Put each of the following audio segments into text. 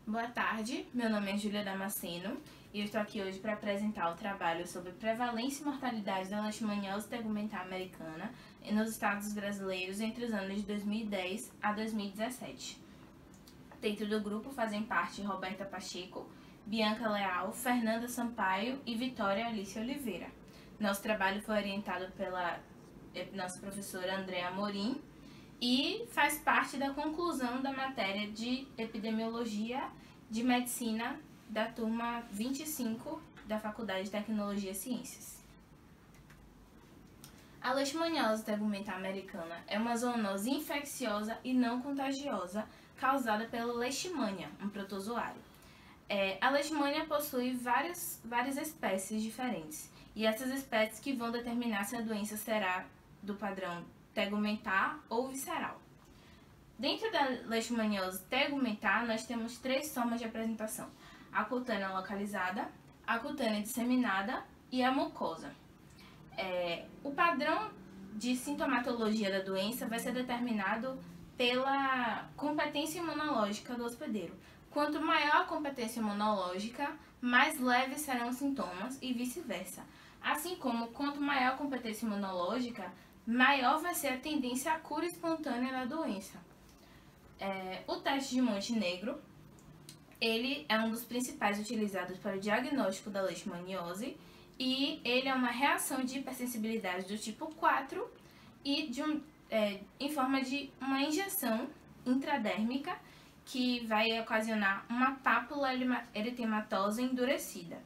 Boa tarde, meu nome é Júlia Damasceno e eu estou aqui hoje para apresentar o trabalho sobre prevalência e mortalidade da leishmaniose tegumentar americana nos estados brasileiros entre os anos de 2010 a 2017. Dentro do grupo fazem parte Roberta Pacheco, Bianca Leal, Fernanda Sampaio e Vitória Alice Oliveira. Nosso trabalho foi orientado pela nossa professora Andréa Amorim e faz parte da conclusão da matéria de Epidemiologia de Medicina da turma 25 da Faculdade de Tecnologia e Ciências. A leishmaniose tegumentar americana é uma zoonose infecciosa e não contagiosa causada pela leishmania, um protozoário. A leishmania possui várias espécies diferentes, e essas espécies que vão determinar se a doença será do padrão tegumentar ou visceral. Dentro da leishmaniose tegumentar, nós temos três formas de apresentação: a cutânea localizada, a cutânea disseminada e a mucosa. O padrão de sintomatologia da doença vai ser determinado pela competência imunológica do hospedeiro. Quanto maior a competência imunológica, mais leves serão os sintomas e vice-versa. Assim como quanto maior a competência imunológica, maior vai ser a tendência à cura espontânea da doença. O teste de Montenegro, ele é um dos principais utilizados para o diagnóstico da leishmaniose e ele é uma reação de hipersensibilidade do tipo 4 e em forma de uma injeção intradérmica que vai ocasionar uma pápula eritematosa endurecida.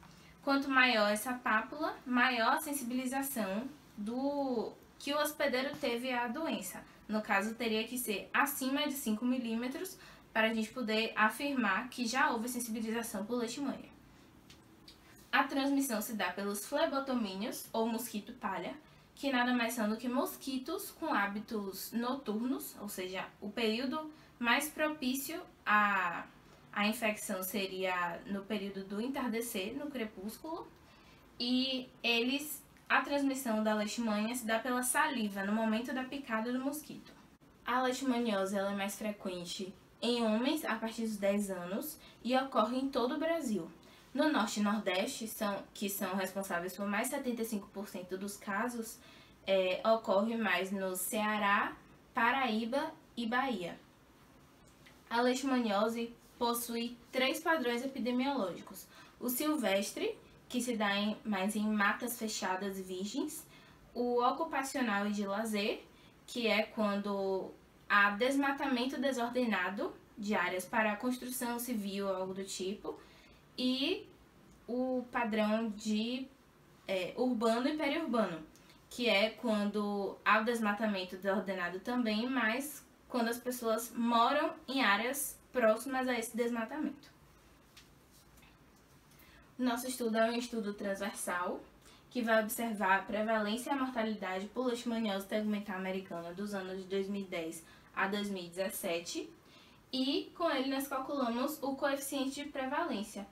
Quanto maior essa pápula, maior a sensibilização que o hospedeiro teve à doença. No caso, teria que ser acima de 5 milímetros para a gente poder afirmar que já houve sensibilização por leishmania. A transmissão se dá pelos flebotomíneos, ou mosquito palha, que nada mais são do que mosquitos com hábitos noturnos, ou seja, o período mais propício à infecção seria no período do entardecer, no crepúsculo, e a transmissão da leishmania se dá pela saliva, no momento da picada do mosquito. A leishmaniose é mais frequente em homens a partir dos 10 anos e ocorre em todo o Brasil. No Norte e Nordeste, que são responsáveis por mais 75% dos casos, ocorre mais no Ceará, Paraíba e Bahia. A leishmaniose possui 3 padrões epidemiológicos: o silvestre, que se dá mais em matas fechadas virgens, o ocupacional e de lazer, que é quando há desmatamento desordenado de áreas para a construção civil ou algo do tipo, e o padrão de urbano e periurbano, que é quando há o desmatamento desordenado também, mas quando as pessoas moram em áreas próximas a esse desmatamento. Nosso estudo é um estudo transversal, que vai observar a prevalência e a mortalidade por leishmaniose tegumentar americana dos anos de 2010 a 2017, e com ele nós calculamos o coeficiente de prevalência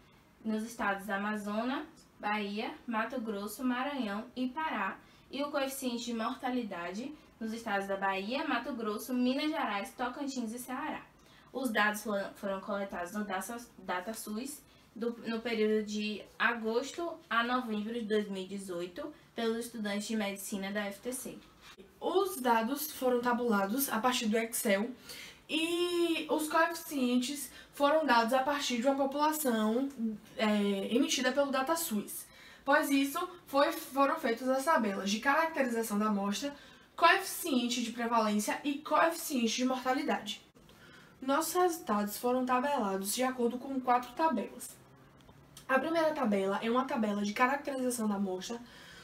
nos estados da Amazonas, Bahia, Mato Grosso, Maranhão e Pará, e o coeficiente de mortalidade nos estados da Bahia, Mato Grosso, Minas Gerais, Tocantins e Ceará. Os dados foram coletados no DataSUS no período de agosto a novembro de 2018 pelos estudantes de medicina da FTC. Os dados foram tabulados a partir do Excel e os coeficientes foram dados a partir de uma população emitida pelo DataSUS. Após isso, foram feitas as tabelas de caracterização da amostra, coeficiente de prevalência e coeficiente de mortalidade. Nossos resultados foram tabelados de acordo com 4 tabelas. A primeira tabela é uma tabela de caracterização da amostra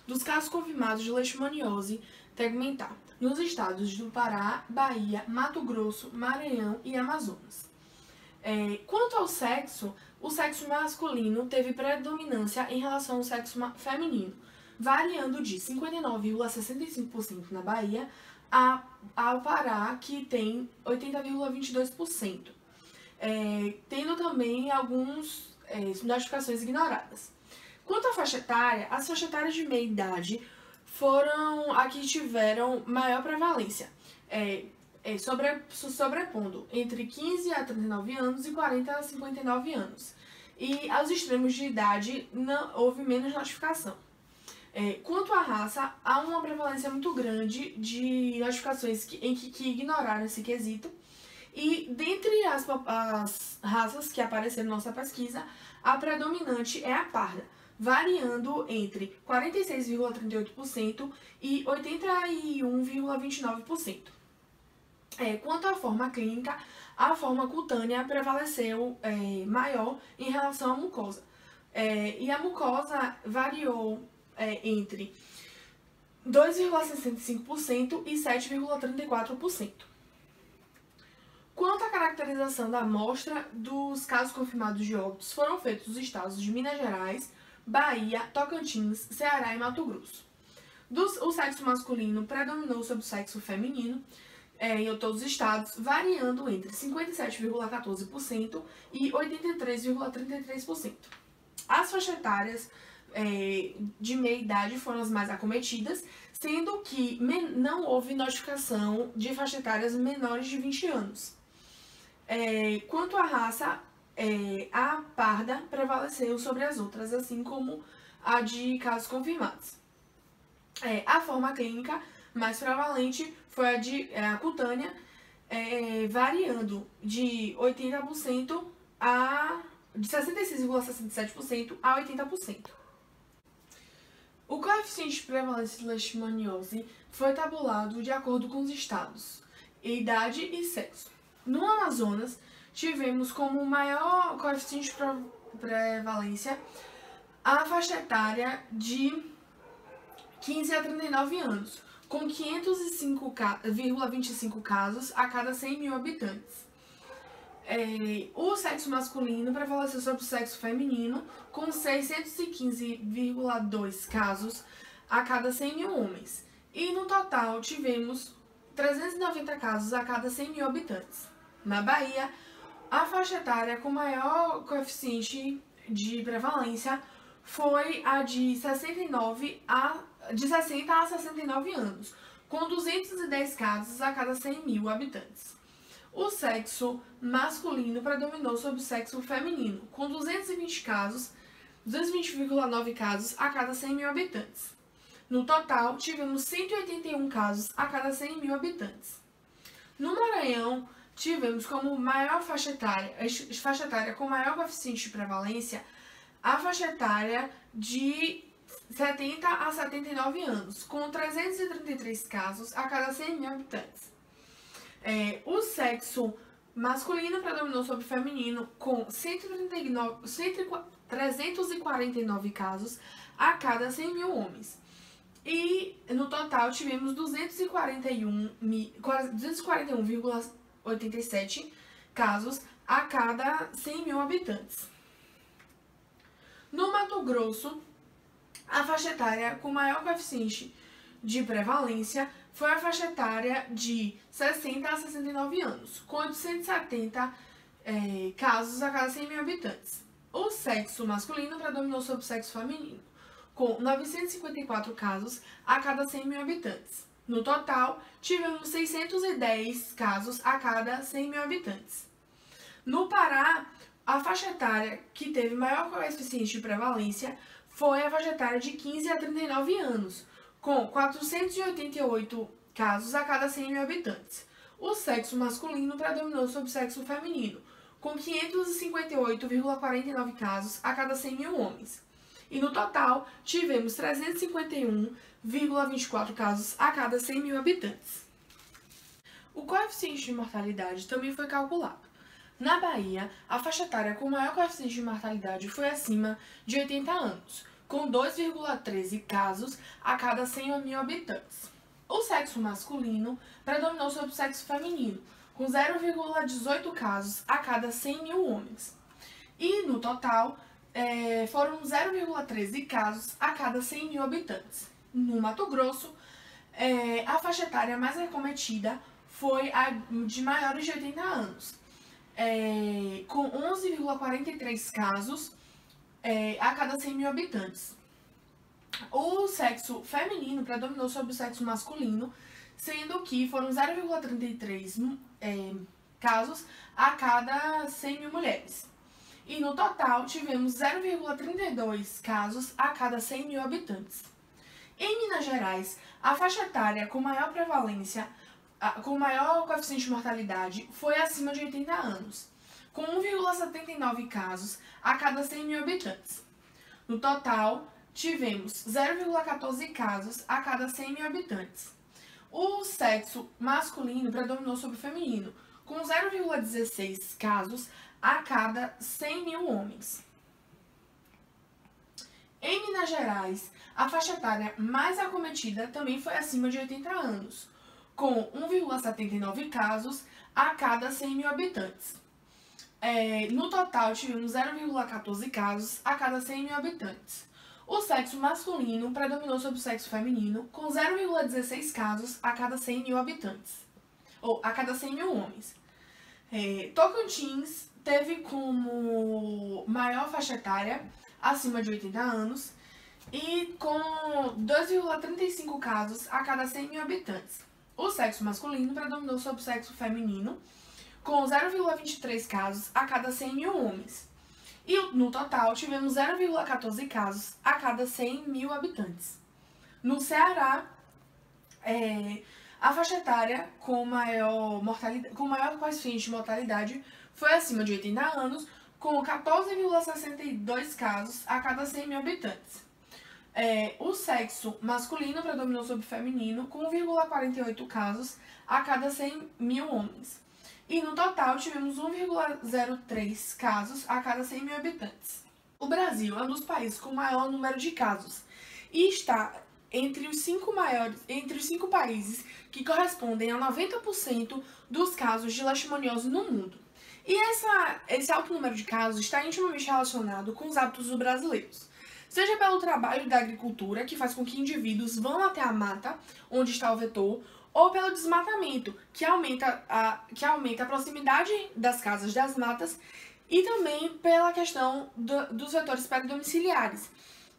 dos casos confirmados de leishmaniose tegumentar nos estados do Pará, Bahia, Mato Grosso, Maranhão e Amazonas. Quanto ao sexo, o sexo masculino teve predominância em relação ao sexo feminino, variando de 59,65% na Bahia ao Pará, que tem 80,22%, tendo também algumas notificações ignoradas. Quanto à faixa etária, as faixas etárias de meia idade foram a que tiveram maior prevalência. sobrepondo entre 15 a 39 anos e 40 a 59 anos. E aos extremos de idade não houve menos notificação. Quanto à raça, há uma prevalência muito grande de notificações que ignoraram esse quesito. E dentre as raças que apareceram na nossa pesquisa, a predominante é a parda, variando entre 46,38% e 81,29%. Quanto à forma clínica, a forma cutânea prevaleceu maior em relação à mucosa. E a mucosa variou entre 2,65% e 7,34%. Quanto à caracterização da amostra dos casos confirmados de óbitos, foram feitos nos estados de Minas Gerais, Bahia, Tocantins, Ceará e Mato Grosso. O sexo masculino predominou sobre o sexo feminino em todos os estados, variando entre 57,14% e 83,33%. As faixas etárias de meia idade foram as mais acometidas, sendo que não houve notificação de faixas etárias menores de 20 anos. Quanto à raça, a parda prevaleceu sobre as outras, assim como a de casos confirmados. A forma clínica mais prevalente foi a cutânea, variando de 80% de 66,67% a 80%. O coeficiente de prevalência de leishmaniose foi tabulado de acordo com os estados, idade e sexo. No Amazonas, tivemos como maior coeficiente de prevalência a faixa etária de 15 a 39 anos, com 505,25 casos a cada 100 mil habitantes. O sexo masculino prevaleceu sobre o sexo feminino, com 615,2 casos a cada 100 mil homens. E no total tivemos 390 casos a cada 100 mil habitantes. Na Bahia, a faixa etária com maior coeficiente de prevalência foi a de 60 a 69 anos, com 210 casos a cada 100 mil habitantes. O sexo masculino predominou sobre o sexo feminino, com 220,9 casos a cada 100 mil habitantes. No total, tivemos 181 casos a cada 100 mil habitantes. No Maranhão, tivemos como maior faixa etária com maior coeficiente de prevalência a faixa etária de 70 a 79 anos, com 333 casos a cada 100 mil habitantes. O sexo masculino predominou sobre o feminino, com 349 casos a cada 100 mil homens. E no total tivemos 241,87 casos a cada 100 mil habitantes. No Mato Grosso, a faixa etária com maior coeficiente de prevalência foi a faixa etária de 60 a 69 anos, com 870 casos a cada 100 mil habitantes. O sexo masculino predominou sobre o sexo feminino, com 954 casos a cada 100 mil habitantes. No total, tivemos 610 casos a cada 100 mil habitantes. No Pará, a faixa etária que teve maior coeficiente de prevalência foi a faixa etária de 15 a 39 anos, com 488 casos a cada 100 mil habitantes. O sexo masculino predominou sobre o sexo feminino, com 558,49 casos a cada 100 mil homens. E no total, tivemos 351,24 casos a cada 100 mil habitantes. O coeficiente de mortalidade também foi calculado. Na Bahia, a faixa etária com maior coeficiente de mortalidade foi acima de 80 anos, com 2,13 casos a cada 100 mil habitantes. O sexo masculino predominou sobre o sexo feminino, com 0,18 casos a cada 100 mil homens. E, no total, foram 0,13 casos a cada 100 mil habitantes. No Mato Grosso, a faixa etária mais acometida foi a de maiores de 80 anos, com 11,43 casos a cada 100 mil habitantes. O sexo feminino predominou sobre o sexo masculino, sendo que foram 0,33 casos a cada 100 mil mulheres. E no total tivemos 0,32 casos a cada 100 mil habitantes. Em Minas Gerais, a faixa etária com maior prevalência, com maior coeficiente de mortalidade, foi acima de 80 anos, com 1,79 casos a cada 100 mil habitantes. No total, tivemos 0,14 casos a cada 100 mil habitantes. O sexo masculino predominou sobre o feminino, com 0,16 casos a cada 100 mil homens. Em Minas Gerais, a faixa etária mais acometida também foi acima de 80 anos, com 1,79 casos a cada 100 mil habitantes. No total, tivemos 0,14 casos a cada 100 mil habitantes. O sexo masculino predominou sobre o sexo feminino, com 0,16 casos a cada 100 mil habitantes, ou a cada 100 mil homens. Tocantins teve como maior faixa etária acima de 80 anos e com 2,35 casos a cada 100 mil habitantes. O sexo masculino predominou sobre o sexo feminino, com 0,23 casos a cada 100 mil homens. E no total tivemos 0,14 casos a cada 100 mil habitantes. No Ceará, a faixa etária com maior coeficiente de mortalidade foi acima de 80 anos, com 14,62 casos a cada 100 mil habitantes. O sexo masculino predominou sobre o feminino, com 1,48 casos a cada 100 mil homens. E no total tivemos 1,03 casos a cada 100 mil habitantes. O Brasil é um dos países com maior número de casos e está entre os 5 países que correspondem a 90% dos casos de leishmaniose no mundo. E esse alto número de casos está intimamente relacionado com os hábitos dos brasileiros. Seja pelo trabalho da agricultura, que faz com que indivíduos vão até a mata, onde está o vetor, ou pelo desmatamento, que aumenta a proximidade das casas das matas, e também pela questão dos vetores peridomiciliares,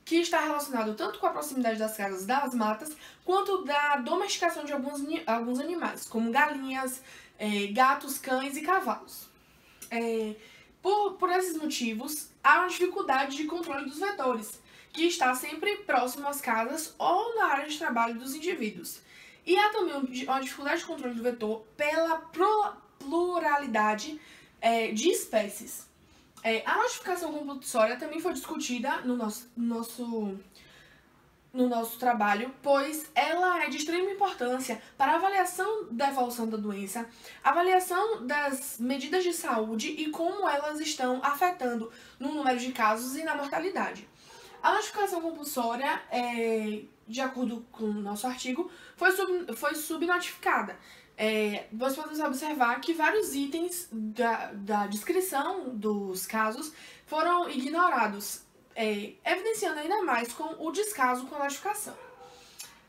que está relacionado tanto com a proximidade das casas das matas, quanto da domesticação de alguns animais, como galinhas, gatos, cães e cavalos. Por esses motivos, há uma dificuldade de controle dos vetores, que está sempre próximo às casas ou na área de trabalho dos indivíduos. E há também uma dificuldade de controle do vetor pela pluralidade de espécies. A notificação compulsória também foi discutida no nosso trabalho, pois ela é de extrema importância para a avaliação da evolução da doença, avaliação das medidas de saúde e como elas estão afetando no número de casos e na mortalidade. A notificação compulsória, de acordo com o nosso artigo, foi subnotificada. Nós podemos observar que vários itens da descrição dos casos foram ignorados, evidenciando ainda mais com o descaso com a notificação.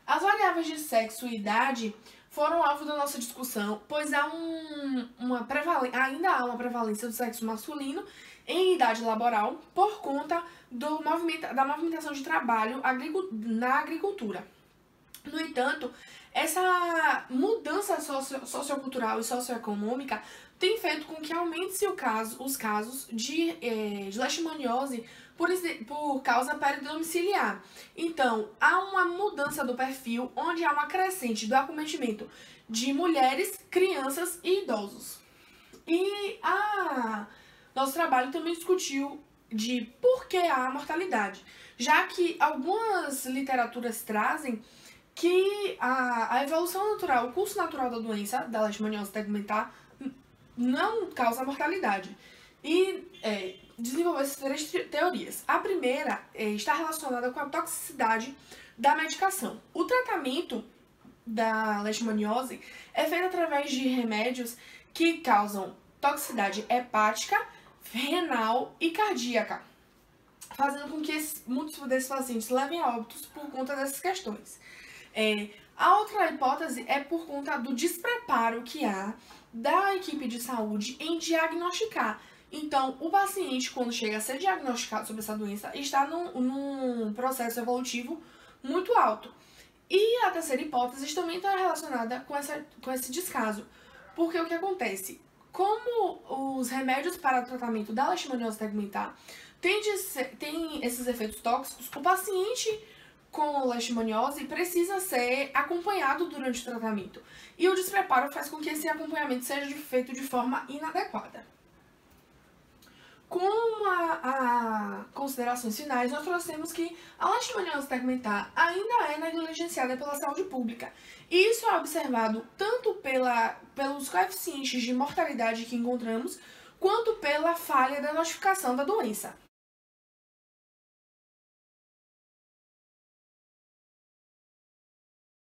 As variáveis de sexo e idade foram alvo da nossa discussão, pois ainda há uma prevalência do sexo masculino em idade laboral por conta da movimentação de trabalho na agricultura. No entanto, essa mudança sociocultural e socioeconômica tem feito com que aumente-se os casos de leishmaniose por causa peridomiciliar. Então, há uma mudança do perfil, onde há uma crescente do acometimento de mulheres, crianças e idosos. E nosso trabalho também discutiu de por que há mortalidade, já que algumas literaturas trazem que a evolução natural, o curso natural da doença, da leishmaniose tegumentar, não causa mortalidade. E desenvolveu essas 3 teorias. A primeira está relacionada com a toxicidade da medicação. O tratamento da leishmaniose é feito através de remédios que causam toxicidade hepática, renal e cardíaca, fazendo com que muitos desses pacientes levem a óbitos por conta dessas questões. A outra hipótese é por conta do despreparo que há da equipe de saúde em diagnosticar. Então, o paciente, quando chega a ser diagnosticado sobre essa doença, está num processo evolutivo muito alto. E a terceira hipótese também está relacionada com esse descaso. Porque o que acontece? Como os remédios para o tratamento da leishmaniose tegmentar têm esses efeitos tóxicos, o paciente com leishmaniose precisa ser acompanhado durante o tratamento. E o despreparo faz com que esse acompanhamento seja feito de forma inadequada. Com a considerações finais, nós trouxemos que a leishmaniose tegmentar ainda é negligenciada pela saúde pública. E isso é observado tanto pelos coeficientes de mortalidade que encontramos, quanto pela falha da notificação da doença.